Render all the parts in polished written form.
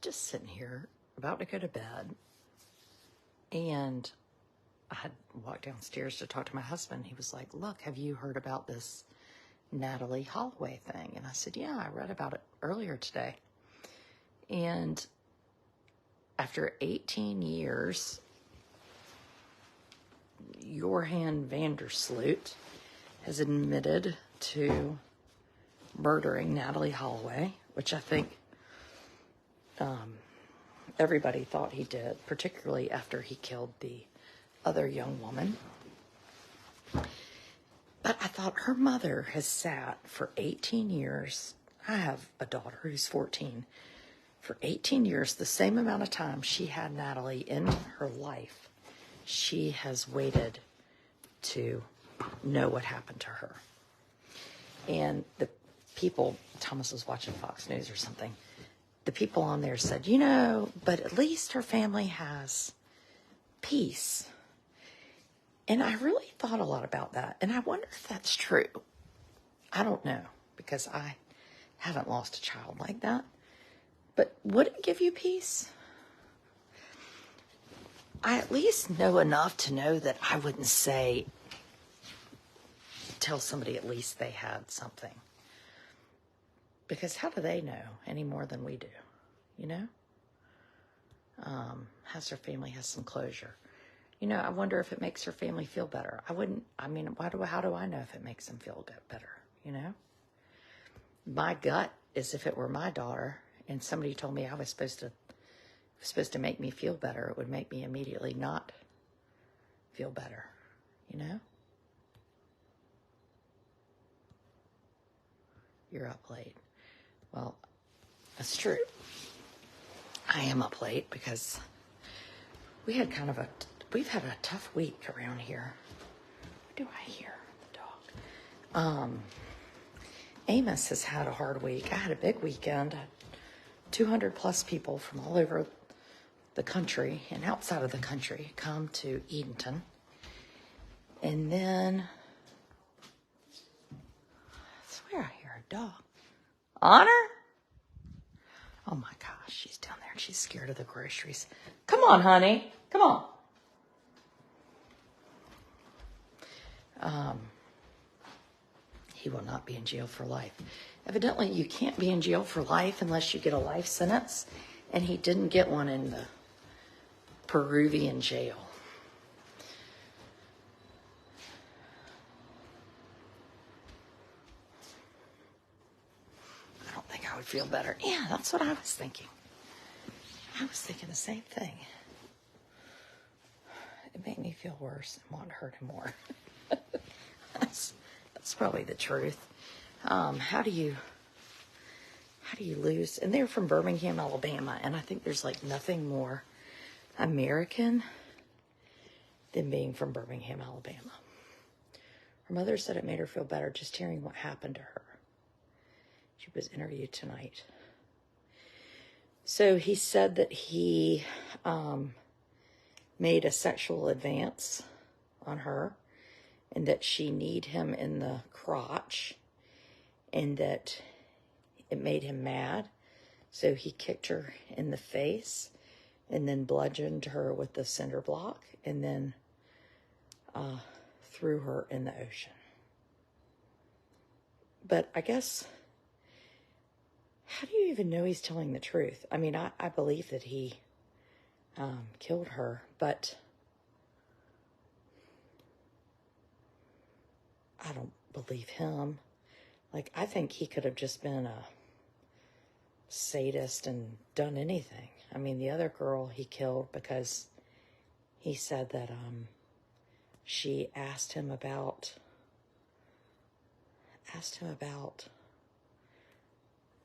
just sitting here about to go to bed, and I had walked downstairs to talk to my husband. He was like, look, have you heard about this Natalie Holloway thing? And I said, yeah, I read about it earlier today. And after 18 years, Johan Vandersloot has admitted to murdering Natalie Holloway, which I think everybody thought he did, particularly after he killed the other young woman. But I thought, her mother has sat for 18 years. I have a daughter who's 14. For 18 years, the same amount of time she had Natalie in her life, she has waited to know what happened to her. And the people, Thomas was watching Fox News or something, the people on there said, you know, but at least her family has peace. And I really thought a lot about that. And I wonder if that's true. I don't know, because I haven't lost a child like that. But would it give you peace? I at least know enough to know that I wouldn't tell somebody at least they had something. Because how do they know any more than we do, you know? Has her family has some closure. You know, I wonder if it makes her family feel better. How do I know if it makes them feel better, you know? My gut is, if it were my daughter and somebody told me I was supposed to make me feel better, it would make me immediately not feel better, you know? You're up late. Well, that's true. I am up late because we've had a tough week around here. What do I hear? The dog. Amos has had a hard week. I had a big weekend. 200 plus people from all over the country and outside of the country come to Edenton. And then, I swear I hear a dog. Honor? Oh my gosh, she's down there and she's scared of the groceries. Come on, honey. Come on. He will not be in jail for life. Evidently, you can't be in jail for life unless you get a life sentence, and he didn't get one in the Peruvian jail. I don't think I would feel better. Yeah, that's what I was thinking. I was thinking the same thing. It made me feel worse and want to hurt him more. That's probably the truth. How do you lose? And they're from Birmingham, Alabama, and I think there's like nothing more American than being from Birmingham, Alabama. Her mother said it made her feel better just hearing what happened to her. She was interviewed tonight. So he said that he made a sexual advance on her, and that she kneed him in the crotch, and that it made him mad. So he kicked her in the face and then bludgeoned her with the cinder block, and then threw her in the ocean. But I guess, how do you even know he's telling the truth? I mean, I believe that he killed her, but I don't believe him. Like, I think he could have just been a sadist and done anything. I mean, the other girl he killed because he said that she asked him about,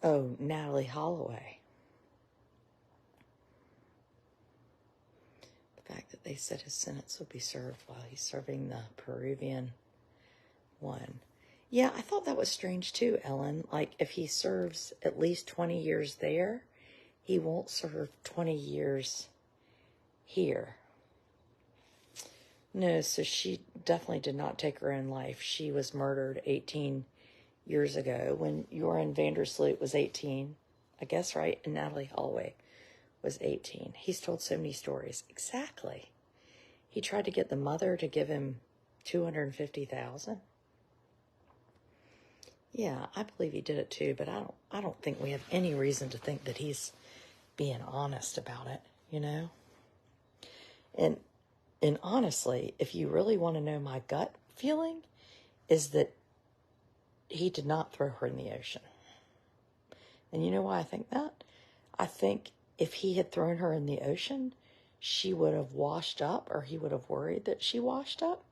Natalie Holloway. The fact that they said his sentence would be served while he's serving the Peruvian one. Yeah, I thought that was strange too, Ellen. Like, if he serves at least 20 years there, he won't serve 20 years here. No, so she definitely did not take her own life. She was murdered 18 years ago when Johan Vandersloot was 18, I guess, right? And Natalie Holloway was 18. He's told so many stories. Exactly. He tried to get the mother to give him $250,000. Yeah, I believe he did it too, but I don't think we have any reason to think that he's being honest about it, you know? And honestly, if you really want to know my gut feeling, is that he did not throw her in the ocean. And you know why I think that? I think if he had thrown her in the ocean, she would have washed up, or he would have worried that she washed up.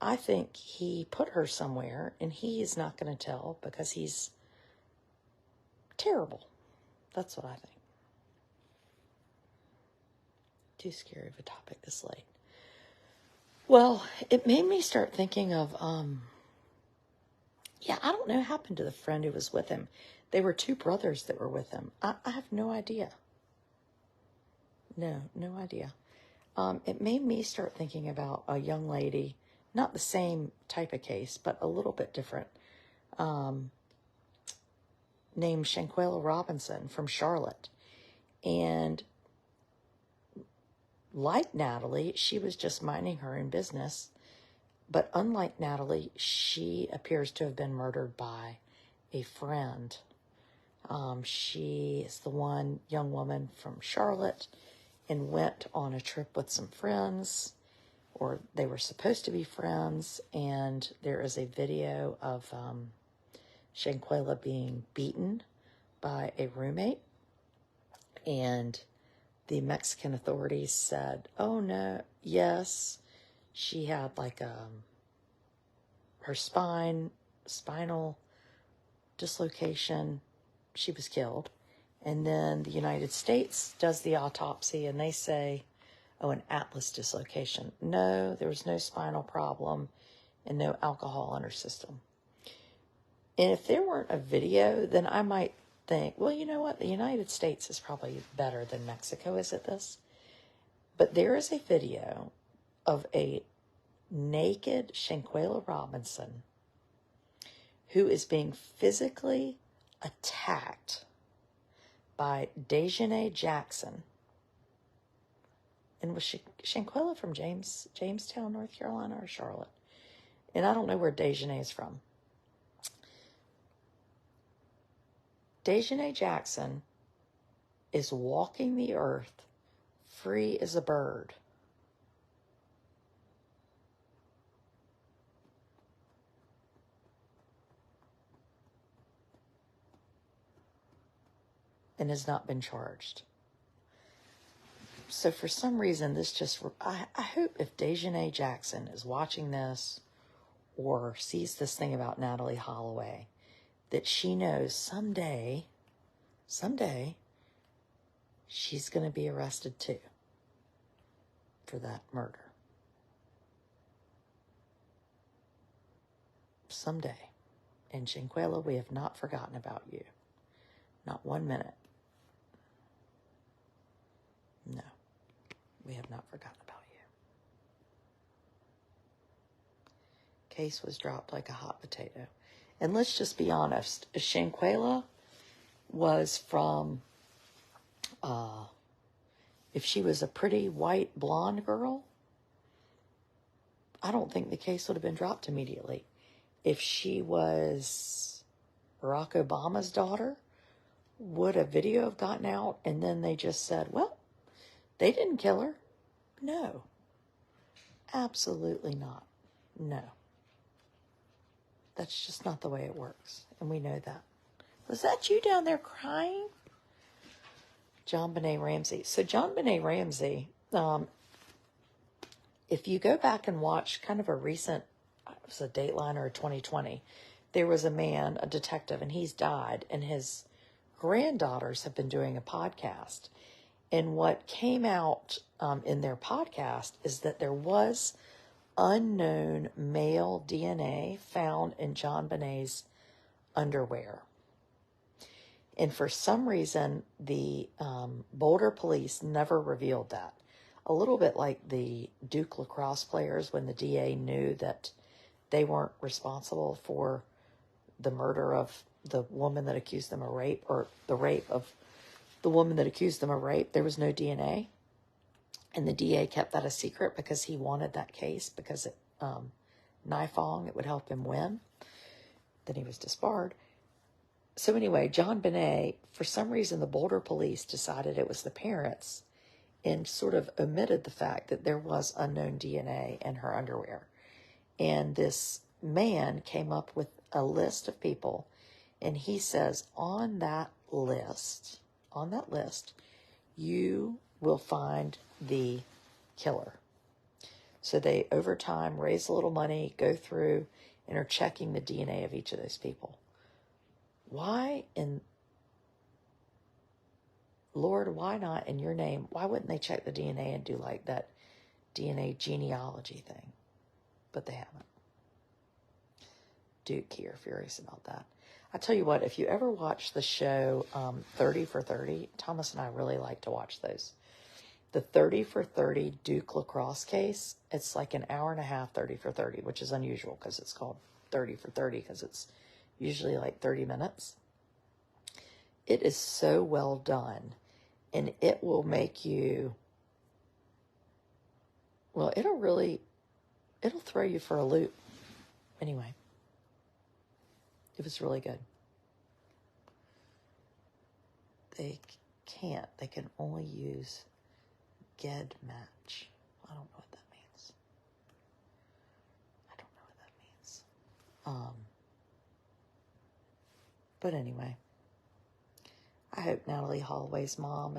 I think he put her somewhere, and he is not going to tell because he's terrible. That's what I think. Too scary of a topic this late. Well, it made me start thinking of, I don't know what happened to the friend who was with him. They were two brothers that were with him. I have no idea. No idea. It made me start thinking about a young lady, not the same type of case, but a little bit different, named Shanquella Robinson from Charlotte. And like Natalie, she was just minding her own business. But unlike Natalie, she appears to have been murdered by a friend. She is the one young woman from Charlotte and went on a trip with some friends, or they were supposed to be friends, and there is a video of Shanquella being beaten by a roommate, and the Mexican authorities said, oh no, yes, she had like her spinal dislocation. She was killed. And then the United States does the autopsy, and they say, oh, an atlas dislocation. No, there was no spinal problem and no alcohol in her system. And if there weren't a video, then I might think, well, you know what? The United States is probably better than Mexico is at this. But there is a video of a naked Shanquella Robinson who is being physically attacked by Dejanay Jackson. And was Shanquella from Jamestown, North Carolina, or Charlotte? And I don't know where Dejanay is from. Dejanay Jackson is walking the earth free as a bird. And has not been charged. So for some reason, this just, I hope if Dejanay Jackson is watching this or sees this thing about Natalie Holloway, that she knows someday, she's going to be arrested too for that murder. Someday. And Shanquella, we have not forgotten about you. Not 1 minute. No, we have not forgotten about you. Case was dropped like a hot potato. And let's just be honest, Shanquella was from, if she was a pretty white blonde girl, I don't think the case would have been dropped immediately. If she was Barack Obama's daughter, would a video have gotten out and then they just said, well, they didn't kill her? No. Absolutely not. No. That's just not the way it works. And we know that. Was that you down there crying? John Benet Ramsey. So John Benet Ramsey, if you go back and watch kind of a recent, it was a Dateline or a 2020, there was a man, a detective, and he's died, and his granddaughters have been doing a podcast. And what came out in their podcast is that there was unknown male DNA found in John Benet's underwear. And for some reason, the Boulder police never revealed that. A little bit like the Duke lacrosse players when the DA knew that they weren't responsible for the murder of the woman that accused them of rape, or the rape of The woman that accused them of rape, there was no DNA. And the DA kept that a secret because he wanted that case because it, NIFONG, it would help him win. Then he was disbarred. So anyway, John Bonet, for some reason, the Boulder police decided it was the parents and sort of omitted the fact that there was unknown DNA in her underwear. And this man came up with a list of people, and he says, on that list, you will find the killer. So they, over time, raise a little money, go through, and are checking the DNA of each of those people. Why in, Lord, why not in your name? Why wouldn't they check the DNA and do like that DNA genealogy thing? But they haven't. Duke here, furious about that. I tell you what, if you ever watch the show 30 for 30, Thomas and I really like to watch those. The 30 for 30 Duke lacrosse case, it's like an hour and a half, 30 for 30, which is unusual because it's called 30 for 30 because it's usually like 30 minutes. It is so well done, and it will make you, well, it'll throw you for a loop. Anyway, it was really good. They can only use GED match. I don't know what that means. But anyway, I hope Natalie Holloway's mom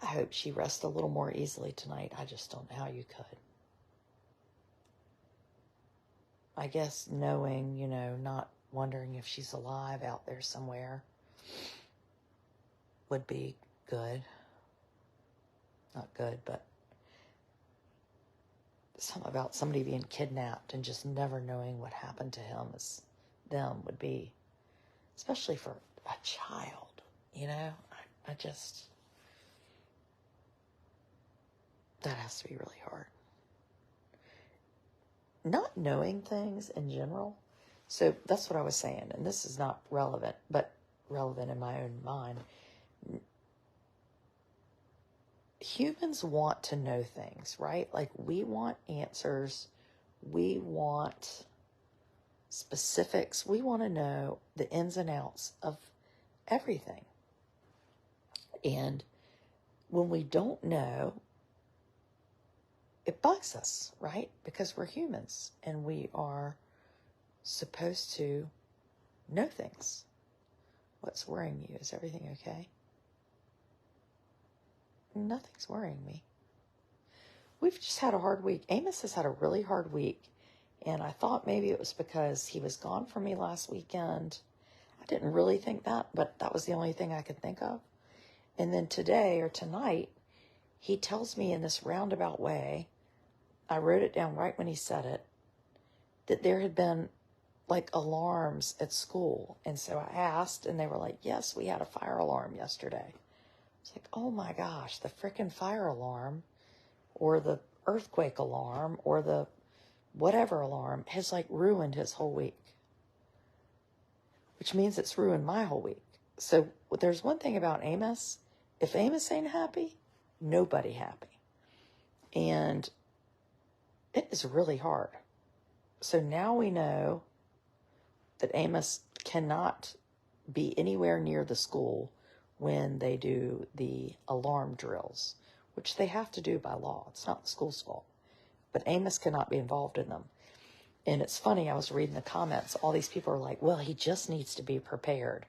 I hope she rests a little more easily tonight. I just don't know how you could. I guess knowing, not wondering if she's alive out there somewhere would be good. Not good, but something about somebody being kidnapped and just never knowing what happened to them would be, especially for a child, I just, that has to be really hard. Not knowing things in general. So that's what I was saying. And this is not relevant, but relevant in my own mind. Humans want to know things, right? Like we want answers. We want specifics. We want to know the ins and outs of everything. And when we don't know, it bugs us, right? Because we're humans and we are supposed to know things. What's worrying you? Is everything okay? Nothing's worrying me. We've just had a hard week. Amos has had a really hard week. And I thought maybe it was because he was gone from me last weekend. I didn't really think that, but that was the only thing I could think of. And then today or tonight, he tells me in this roundabout way, I wrote it down right when he said it, that there had been like alarms at school. And so I asked, and they were like, yes, we had a fire alarm yesterday. It's like, oh my gosh, the frickin' fire alarm or the earthquake alarm or the whatever alarm has like ruined his whole week, which means it's ruined my whole week. So there's one thing about Amos. If Amos ain't happy, nobody happy. And it is really hard. So now we know that Amos cannot be anywhere near the school when they do the alarm drills, which they have to do by law. It's not the school's fault. But Amos cannot be involved in them. And it's funny, I was reading the comments. All these people are like, well, he just needs to be prepared.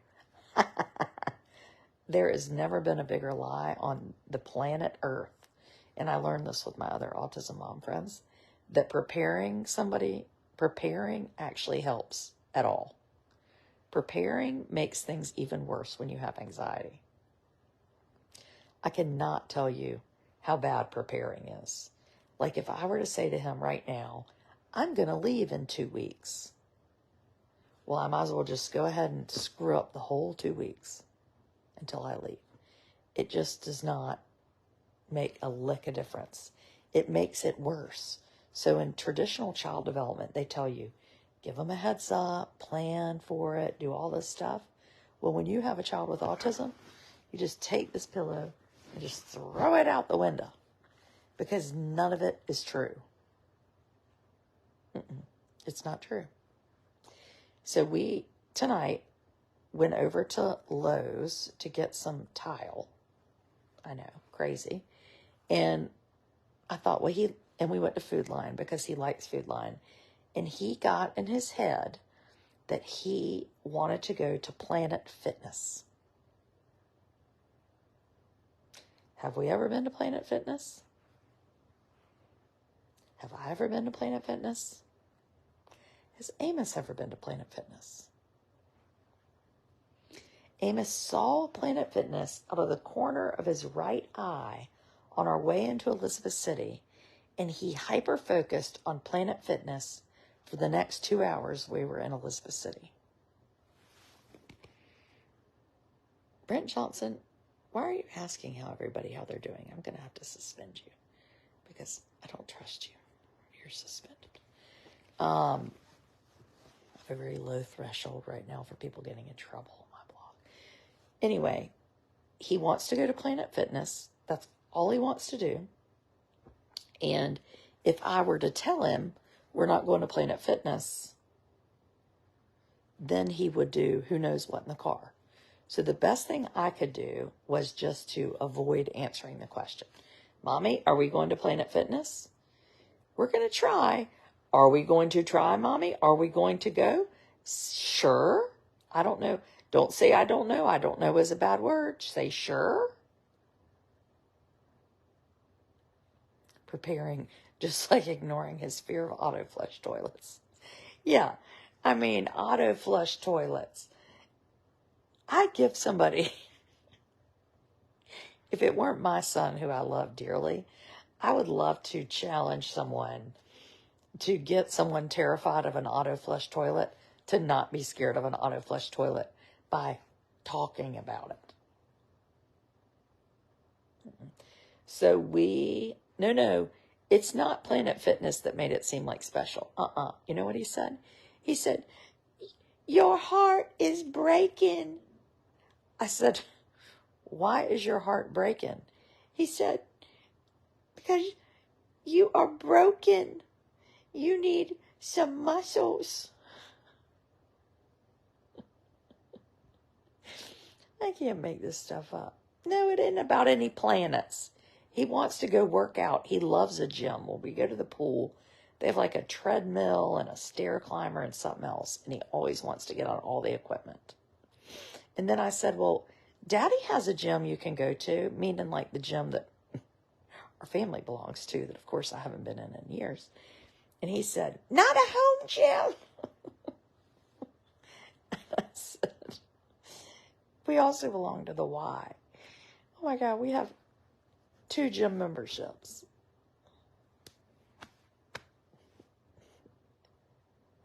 There has never been a bigger lie on the planet Earth. And I learned this with my other autism mom friends, that preparing actually helps at all. Preparing makes things even worse when you have anxiety. I cannot tell you how bad preparing is. Like if I were to say to him right now, I'm going to leave in 2 weeks. Well, I might as well just go ahead and screw up the whole 2 weeks until I leave. It just does not make a lick of difference. It makes it worse. So in traditional child development, they tell you, give them a heads up, plan for it, do all this stuff. Well, when you have a child with autism, you just take this pillow and just throw it out the window because none of it is true. It's not true. So we, tonight, went over to Lowe's to get some tile. I know, crazy. And I thought, well, and we went to Food Line because he likes Food Line. And he got in his head that he wanted to go to Planet Fitness. Have we ever been to Planet Fitness? Have I ever been to Planet Fitness? Has Amos ever been to Planet Fitness? Amos saw Planet Fitness out of the corner of his right eye on our way into Elizabeth City, and he hyper-focused on Planet Fitness for the next 2 hours we were in Elizabeth City. Brent Johnson, why are you asking how they're doing? I'm going to have to suspend you because I don't trust you. You're suspended. I have a very low threshold right now for people getting in trouble on my blog. Anyway, he wants to go to Planet Fitness. That's all he wants to do. And if I were to tell him we're not going to Planet Fitness, then he would do who knows what in the car. So the best thing I could do was just to avoid answering the question. Mommy, are we going to Planet Fitness? We're going to try. Are we going to try, Mommy? Are we going to go? Sure. I don't know. Don't say I don't know. I don't know is a bad word. Say sure. Preparing, just like ignoring his fear of auto flush toilets. Yeah, I mean, auto flush toilets. I'd give somebody, if it weren't my son who I love dearly, I would love to challenge someone to get someone terrified of an auto flush toilet to not be scared of an auto flush toilet by talking about it. So no, it's not Planet Fitness that made it seem like special. You know what he said? He said, your heart is breaking. I said, why is your heart breaking? He said, because you are broken. You need some muscles. I can't make this stuff up. No, it isn't about any planets. He wants to go work out. He loves a gym. When we go to the pool, they have like a treadmill and a stair climber and something else. And he always wants to get on all the equipment. And then I said, well, Daddy has a gym you can go to, meaning like the gym that our family belongs to, that of course I haven't been in years. And he said, not a home gym. I said, we also belong to the Y. Oh my God, we have 2 gym memberships.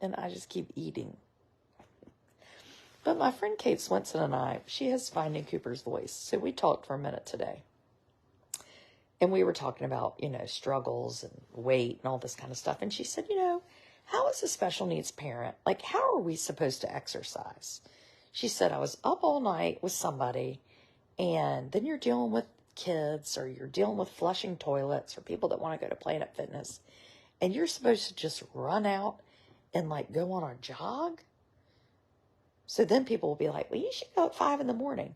And I just keep eating. But my friend Kate Swinson and I, she has Finding Cooper's Voice. So we talked for a minute today. And we were talking about, struggles and weight and all this kind of stuff. And she said, how is a special needs parent? Like, how are we supposed to exercise? She said, I was up all night with somebody, and then you're dealing with kids, or you're dealing with flushing toilets, or people that want to go to Planet Fitness, and you're supposed to just run out and, go on a jog? So then people will be like, well, you should go at 5 in the morning.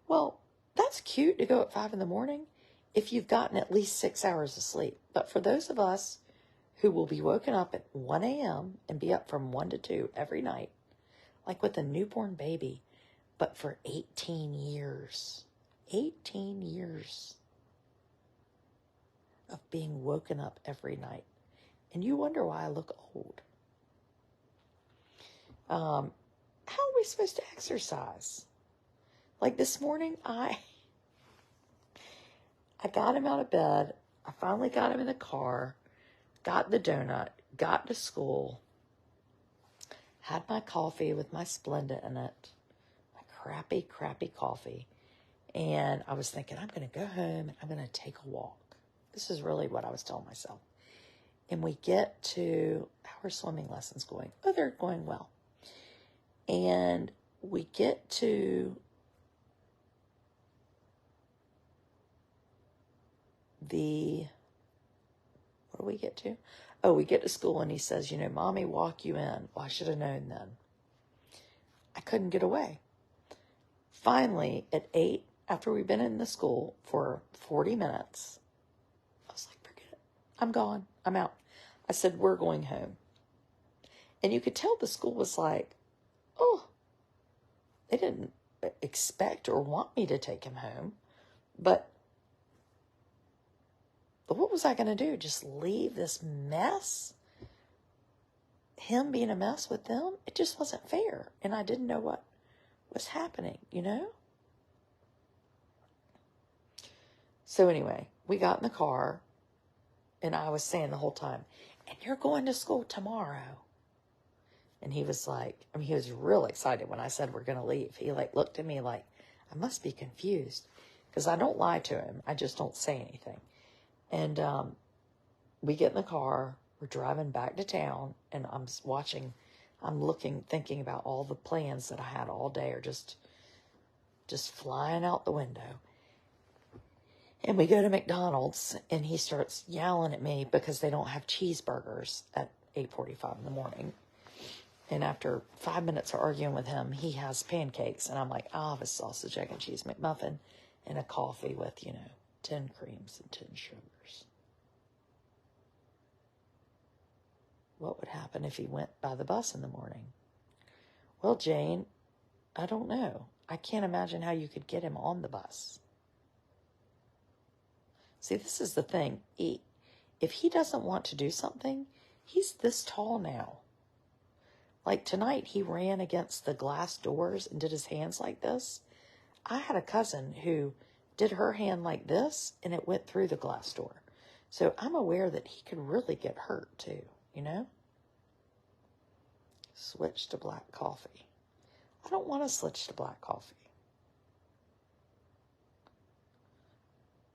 Well, that's cute to go at 5 in the morning if you've gotten at least 6 hours of sleep. But for those of us who will be woken up at 1 a.m. and be up from 1 to 2 every night, like with a newborn baby, but for 18 years. 18 years of being woken up every night. And you wonder why I look old. How are we supposed to exercise? Like this morning, I got him out of bed. I finally got him in the car, got the donut, got to school, had my coffee with my Splenda in it, my crappy coffee. And I was thinking, I'm going to go home and I'm going to take a walk. This is really what I was telling myself. And we get to, how are swimming lessons going? Oh, they're going well. And we get to what do we get to? Oh, we get to school and he says, Mommy walk you in. Well, I should have known then. I couldn't get away. Finally, at 8, after we've been in the school for 40 minutes, I was like, forget it. I'm gone. I'm out. I said, we're going home. And you could tell the school was like, oh, they didn't expect or want me to take him home. But what was I going to do? Just leave this mess? Him being a mess with them? It just wasn't fair. And I didn't know what was happening, So anyway, we got in the car, and I was saying the whole time, and you're going to school tomorrow. And he was like, he was real excited when I said we're going to leave. He looked at me like, I must be confused, because I don't lie to him. I just don't say anything. And we get in the car, we're driving back to town, and I'm looking, thinking about all the plans that I had all day are just flying out the window. And we go to McDonald's, and he starts yelling at me because they don't have cheeseburgers at 8:45 in the morning. And after 5 minutes of arguing with him, he has pancakes. And I'm like, I'll have a sausage, egg, and cheese McMuffin and a coffee with, 10 creams and 10 sugars. What would happen if he went by the bus in the morning? Well, Jane, I don't know. I can't imagine how you could get him on the bus. See, this is the thing. If he doesn't want to do something, he's this tall now. Like tonight, he ran against the glass doors and did his hands like this. I had a cousin who did her hand like this, and it went through the glass door. So I'm aware that he could really get hurt too, Switch to black coffee. I don't want to switch to black coffee.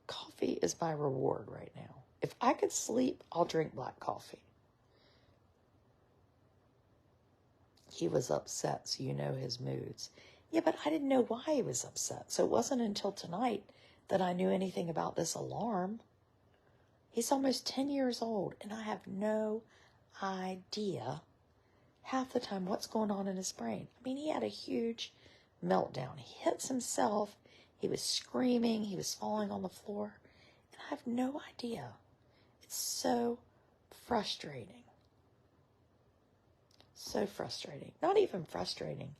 Coffee is my reward right now. If I could sleep, I'll drink black coffee. He was upset, so his moods. Yeah, but I didn't know why he was upset. So it wasn't until tonight that I knew anything about this alarm. He's almost 10 years old, and I have no idea half the time what's going on in his brain. He had a huge meltdown. He hits himself. He was screaming. He was falling on the floor. And I have no idea. It's so frustrating. So frustrating. Not even frustrating.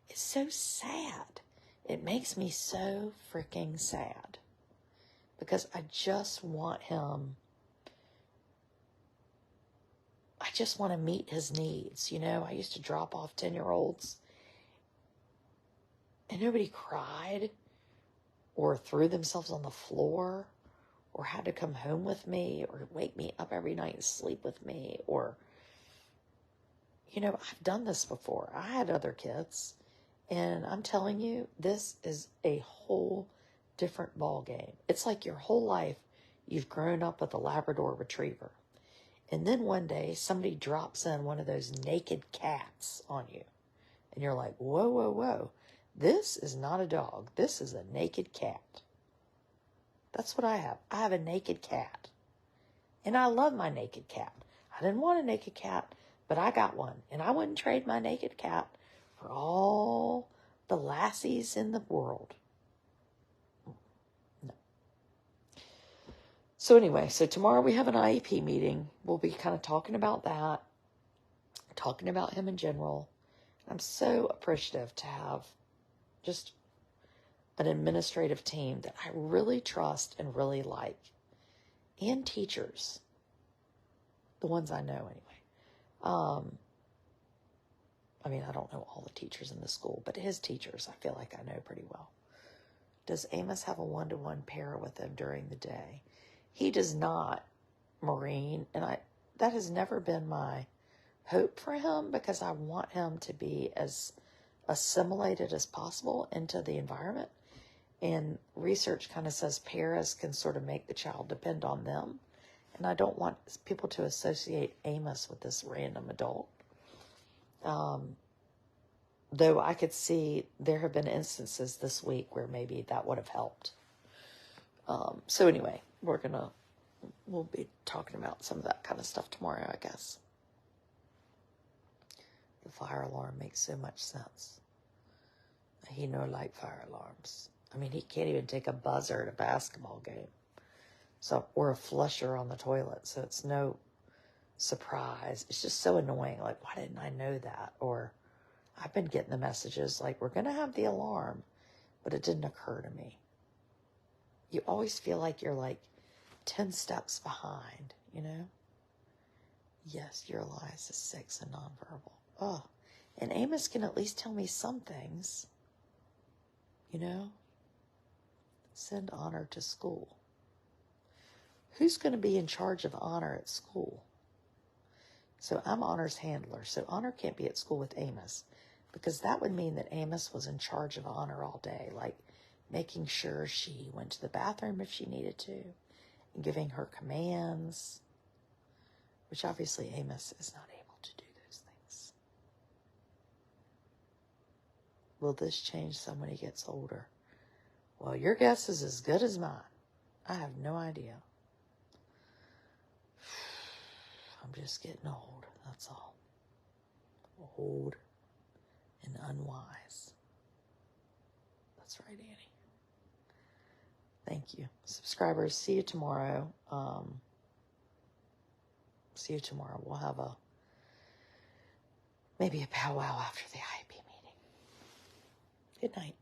It's so sad. It makes me so freaking sad. Because I just want him. I just want to meet his needs. I used to drop off 10-year-olds. And nobody cried. Or threw themselves on the floor. Or had to come home with me. Or wake me up every night and sleep with me. Or... I've done this before. I had other kids. And I'm telling you, this is a whole different ball game. It's like your whole life you've grown up with a Labrador Retriever. And then one day somebody drops in one of those naked cats on you. And you're like, whoa, whoa, whoa. This is not a dog. This is a naked cat. That's what I have. I have a naked cat. And I love my naked cat. I didn't want a naked cat. But I got one, and I wouldn't trade my naked cat for all the lassies in the world. No. So anyway, tomorrow we have an IEP meeting. We'll be kind of talking about that, talking about him in general. I'm so appreciative to have just an administrative team that I really trust and really like, and teachers, the ones I know anyway. I don't know all the teachers in the school, but his teachers, I feel like I know pretty well. Does Amos have a one-to-one pair with him during the day? He does not, Maureen, and that has never been my hope for him, because I want him to be as assimilated as possible into the environment. And research kind of says paras can sort of make the child depend on them. And I don't want people to associate Amos with this random adult. Though I could see there have been instances this week where maybe that would have helped. So anyway, we'll be talking about some of that kind of stuff tomorrow, I guess. The fire alarm makes so much sense. He no like fire alarms. I mean, he can't even take a buzzer at a basketball game. So, or a flusher on the toilet. So it's no surprise. It's just so annoying. Like, why didn't I know that? Or I've been getting the messages like, we're going to have the alarm, but it didn't occur to me. You always feel like you're like 10 steps behind, you know? Yes, your Elias is 6 and nonverbal. Oh, and Amos can at least tell me some things, you know? Send Honor to school. Who's going to be in charge of Honor at school? So I'm Honor's handler, so Honor can't be at school with Amos, because that would mean that Amos was in charge of Honor all day, like making sure she went to the bathroom if she needed to, and giving her commands, which obviously Amos is not able to do those things. Will this change some when he gets older? Well, your guess is as good as mine. I have no idea. I'm just getting old, that's all. Old and unwise. That's right, Annie. Thank you. Subscribers, see you tomorrow. See you tomorrow. We'll have maybe a powwow after the IEP meeting. Good night.